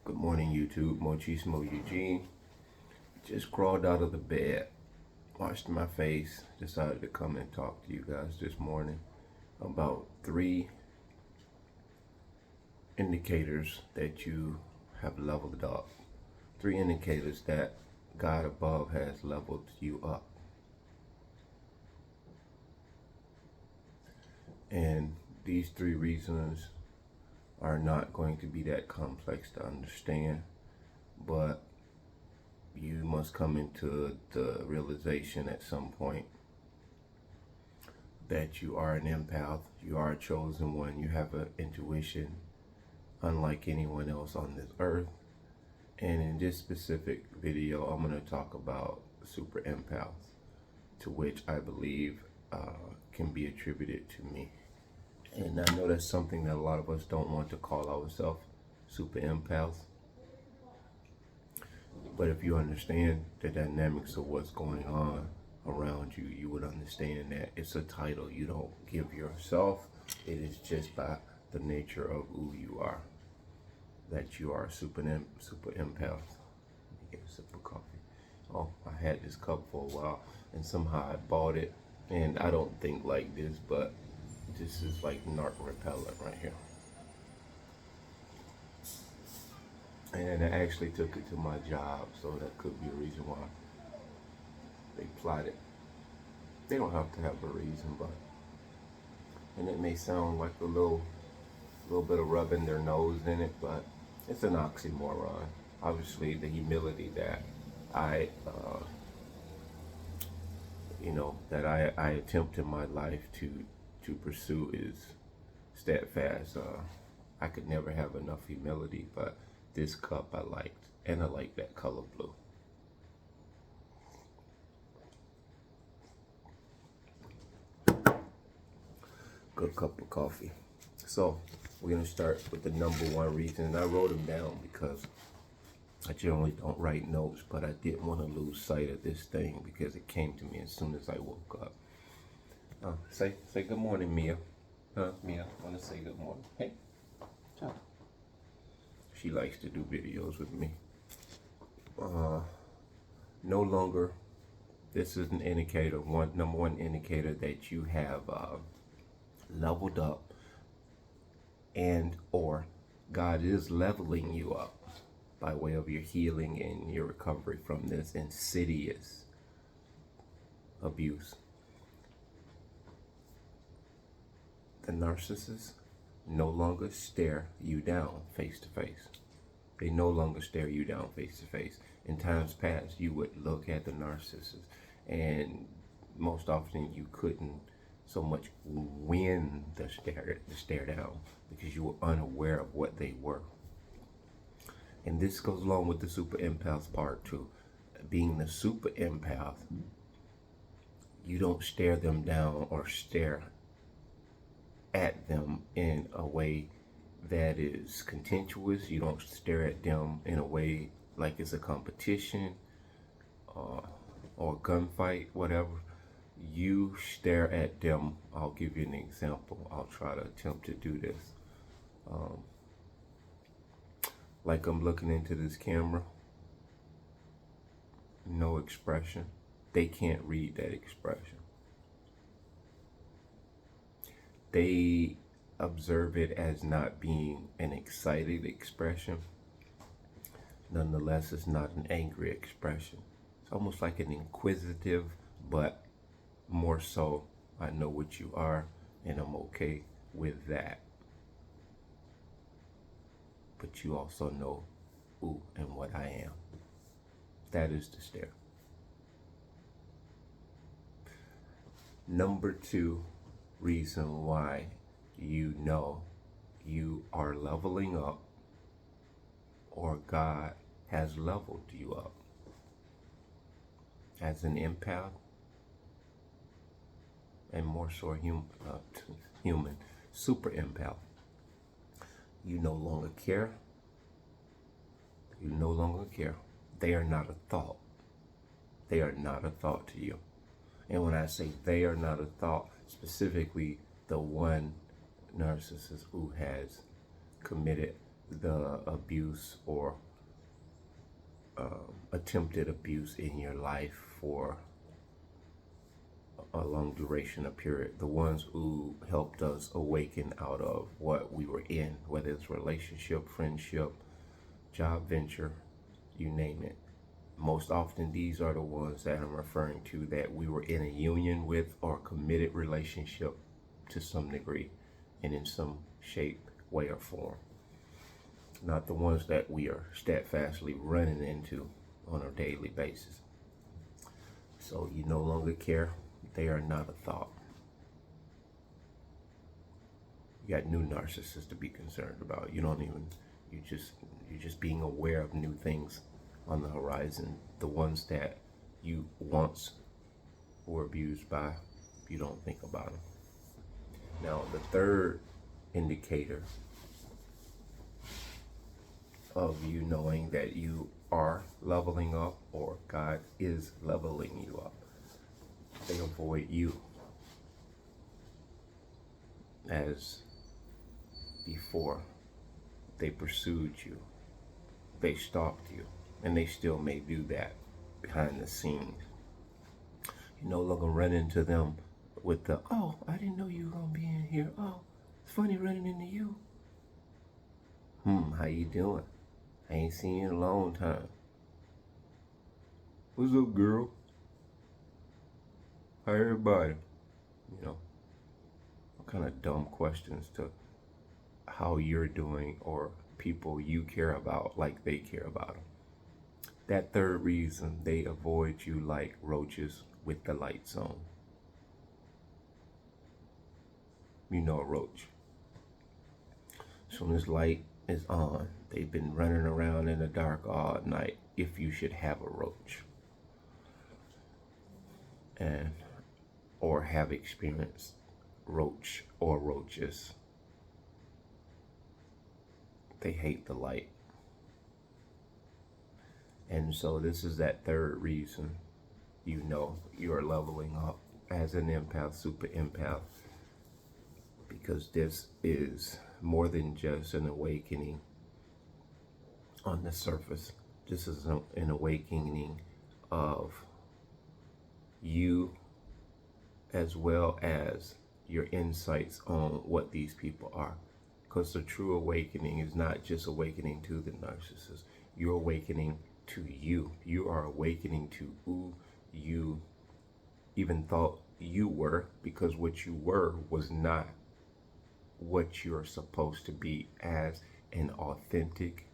Good morning, YouTube. Mochismo Eugene. Just crawled out of the bed, washed my face, decided to come and talk to you guys this morning about 3 indicators that you have leveled up. 3 indicators that God above has leveled you up. And these 3 reasons are not going to be that complex to understand, but you must come into the realization at some point that you are an empath, you are a chosen one, you have an intuition unlike anyone else on this earth. And in this specific video, I'm going to talk about super empaths, to which I believe can be attributed to me. And I know that's something that a lot of us don't want to call ourselves super empaths. But if you understand the dynamics of what's going on around you, you would understand that it's a title you don't give yourself. It is just by the nature of who you are, that you are super empath. Let me get a sip of coffee. Oh, I had this cup for a while, and somehow I bought it. And I don't think like this, but this is like narc repellent right here. And I actually took it to my job, so that could be a reason why they plotted. They don't have to have a reason, but, and it may sound like a little bit of rubbing their nose in it, but it's an oxymoron. Obviously, the humility that I attempt in my life to pursue is steadfast. I could never have enough humility, but this cup I liked, and I like that color blue. Good cup of coffee. So we're gonna start with the number 1 reason, and I wrote them down because I generally don't write notes, but I didn't want to lose sight of this thing because it came to me as soon as I woke up. Say good morning, Mia. Mia, want to say good morning? Hey. Ciao. She likes to do videos with me. No longer, this is an indicator, number 1 indicator that you have leveled up, and or God is leveling you up by way of your healing and your recovery from this insidious abuse. The narcissists no longer stare you down face to face. They no longer stare you down face to face. In times past, you would look at the narcissist, and most often you couldn't so much win the stare down because you were unaware of what they were. And this goes along with the super empath part too. Being the super empath, you don't stare them down or stare at them in a way that is contentious. You don't stare at them in a way like it's a competition or a gunfight, whatever. You stare at them. I'll give you an example. I'll try to attempt to do this. Like I'm looking into this camera, no expression. They can't read that expression. They observe it as not being an excited expression. Nonetheless, it's not an angry expression. It's almost like an inquisitive, but more so, I know what you are, and I'm okay with that. But you also know who and what I am. That is the stare. Number 2 reason why you know you are leveling up, or God has leveled you up as an empath, and more so human, super empath. You no longer care. You no longer care. They are not a thought. They are not a thought to you. And when I say they are not a thought, specifically the one narcissist who has committed the abuse or attempted abuse in your life for a long duration of period. The ones who helped us awaken out of what we were in, whether it's relationship, friendship, job venture, you name it. Most often these are the ones that I'm referring to that we were in a union with or committed relationship to some degree and in some shape, way, or form. Not the ones that we are steadfastly running into on a daily basis. So you no longer care. They are not a thought. You got new narcissists to be concerned about. You're just being aware of new things on the horizon. The ones that you once were abused by, you don't think about them. Now, the third indicator of you knowing that you are leveling up or God is leveling you up, they avoid you. As before, they pursued you, they stalked you, and they still may do that behind the scenes. You no longer run into them with the, oh, I didn't know you were gonna be in here. Oh, it's funny running into you. How you doing? I ain't seen you in a long time. What's up, girl? How everybody? You know, what kind of dumb questions to how you're doing or people you care about like they care about them. That third reason, they avoid you like roaches with the lights on. You know a roach. As soon as light is on, they've been running around in the dark all night if you should have a roach. Or have experienced roach or roaches. They hate the light. And so this is that third reason you know you're leveling up as an empath, super empath, because this is more than just an awakening on the surface. This is an awakening of you as well as your insights on what these people are. Because the true awakening is not just awakening to the narcissist. You're awakening to you. You are awakening to who you even thought you were, because what you were was not what you're supposed to be as an authentic,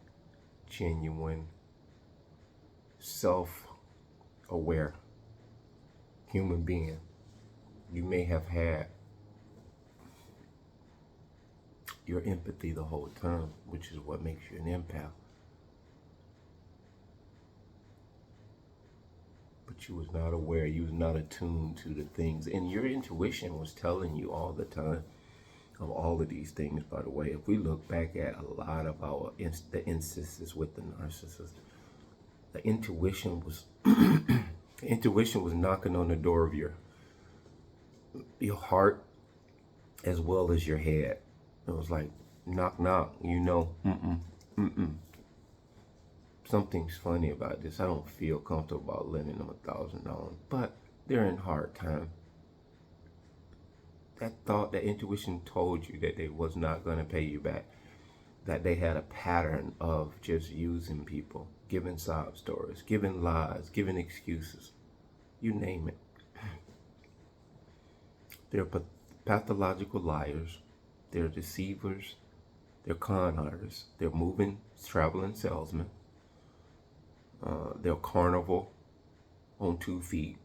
genuine, self-aware human being. You may have had your empathy the whole time, which is what makes you an empath. But you was not aware, you was not attuned to the things. And your intuition was telling you all the time of all of these things, by the way. If we look back at a lot of the instances with the narcissist, the intuition was knocking on the door of your heart as well as your head. It was like, knock, knock, you know, something's funny about this. I don't feel comfortable about lending them $1,000, but they're in hard time. That thought, that intuition told you that they was not going to pay you back, that they had a pattern of just using people, giving sob stories, giving lies, giving excuses, you name it. They're pathological liars, they're deceivers, they're con artists, they're traveling salesmen, they're carnival on 2 feet.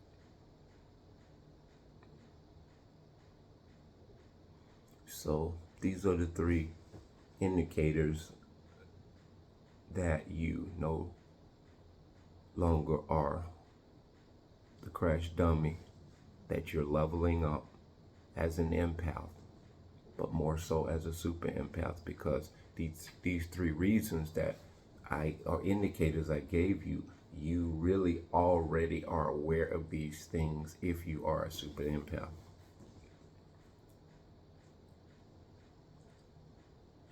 So these are the 3 indicators that you no longer are the crash dummy, that you're leveling up as an empath, but more so as a super empath, because these 3 reasons that are indicators I gave you, you really already are aware of these things if you are a super empath.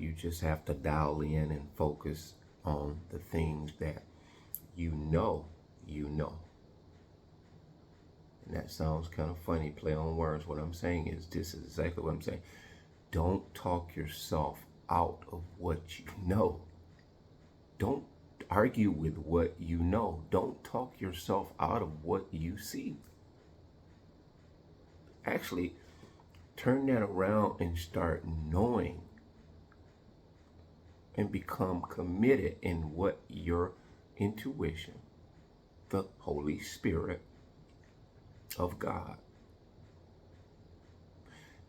You just have to dial in and focus on the things that you know you know. And that sounds kind of funny, play on words. What I'm saying is, this is exactly what I'm saying. Don't talk yourself out of what you know. Don't argue with what you know. Don't talk yourself out of what you see. Actually, turn that around and start knowing and become committed in what your intuition, the Holy Spirit of God.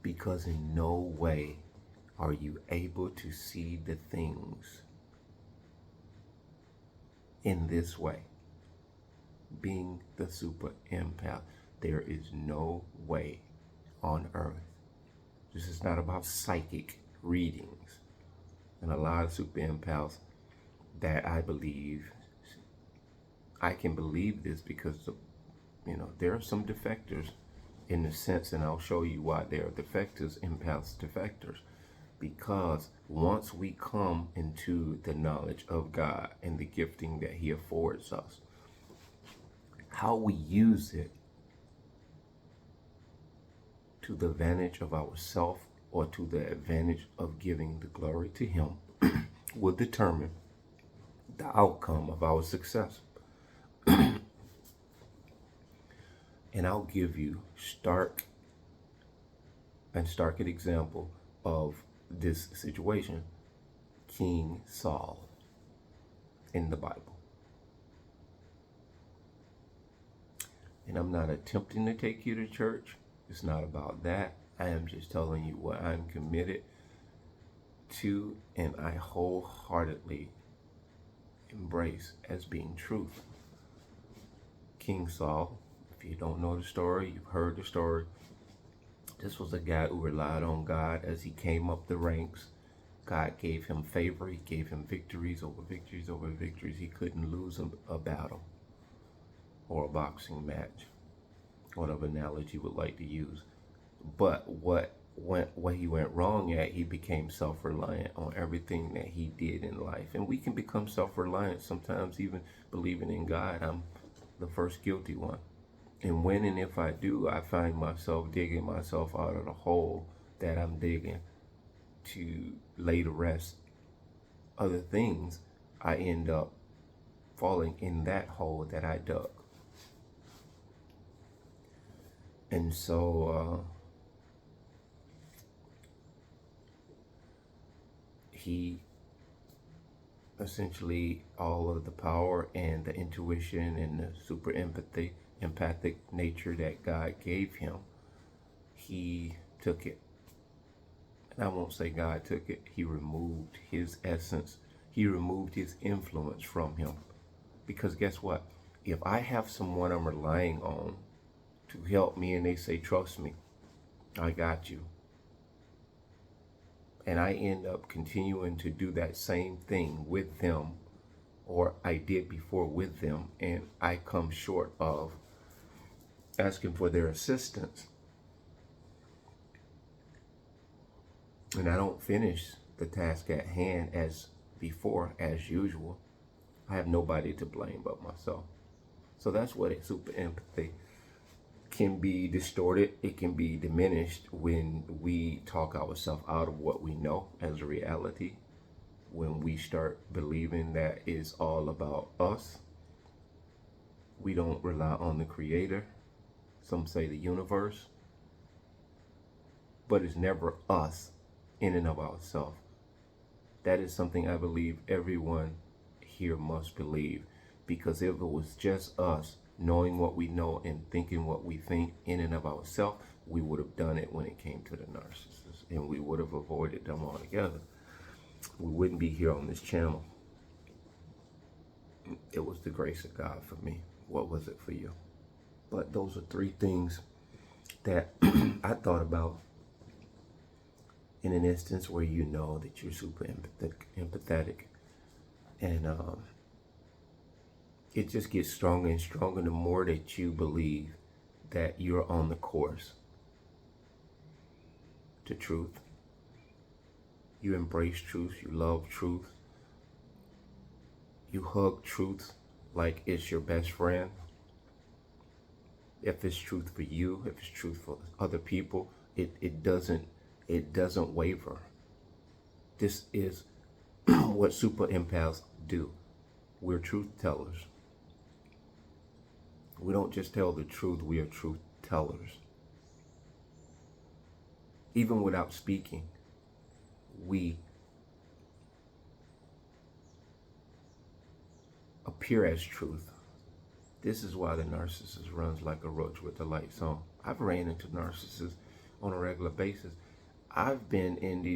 Because in no way are you able to see the things in this way. Being the super empath, there is no way on earth. This is not about psychic readings. And a lot of super empaths that I believe, I can believe this because, there are some defectors in the sense, and I'll show you why they are defectors, empaths, defectors. Because once we come into the knowledge of God and the gifting that He affords us, how we use it to the advantage of ourself or to the advantage of giving the glory to Him will determine the outcome of our success. And I'll give you stark example of this situation. King Saul in the Bible. And I'm not attempting to take you to church. It's not about that. I am just telling you what I'm committed to and I wholeheartedly embrace as being truth. King Saul, if you don't know the story, you've heard the story. This was a guy who relied on God as he came up the ranks. God gave him favor. He gave him victories over victories over victories. He couldn't lose a battle or a boxing match, whatever analogy you would like to use. But what he went wrong at, he became self-reliant on everything that he did in life. And we can become self-reliant, sometimes even believing in God. I'm the first guilty one. And when and if I do, I find myself digging myself out of the hole that I'm digging to lay to rest other things, I end up falling in that hole that I dug. And so he essentially, all of the power and the intuition and the super empathic nature that God gave him, he took it. And I won't say God took it. He removed his essence. He removed his influence from him. Because guess what? If I have someone I'm relying on to help me and they say, trust me, I got you, and I end up continuing to do that same thing with them, or I did before with them, and I come short of asking for their assistance, and I don't finish the task at hand as before, as usual, I have nobody to blame but myself. So that's what a super empathy can be distorted. It can be diminished when we talk ourselves out of what we know as a reality. When we start believing that it's all about us. We don't rely on the Creator. Some say the universe. But it's never us in and of ourselves. That is something I believe everyone here must believe. Because if it was just us knowing what we know and thinking what we think in and of ourselves, we would have done it when it came to the narcissists, and we would have avoided them altogether. We wouldn't be here on this channel. It was the grace of God for me. What was it for you? But those are three things that I thought about in an instance where you know that you're super empathetic. And it just gets stronger and stronger the more that you believe that you're on the course to truth. You embrace truth. You love truth. You hug truth like it's your best friend. If it's truth for you, if it's truth for other people, it doesn't waver. This is what super empaths do. We're truth tellers. We don't just tell the truth, we are truth tellers. Even without speaking, we appear as truth. This is why the narcissist runs like a roach with the lights on. I've ran into narcissists on a regular basis. I've been in these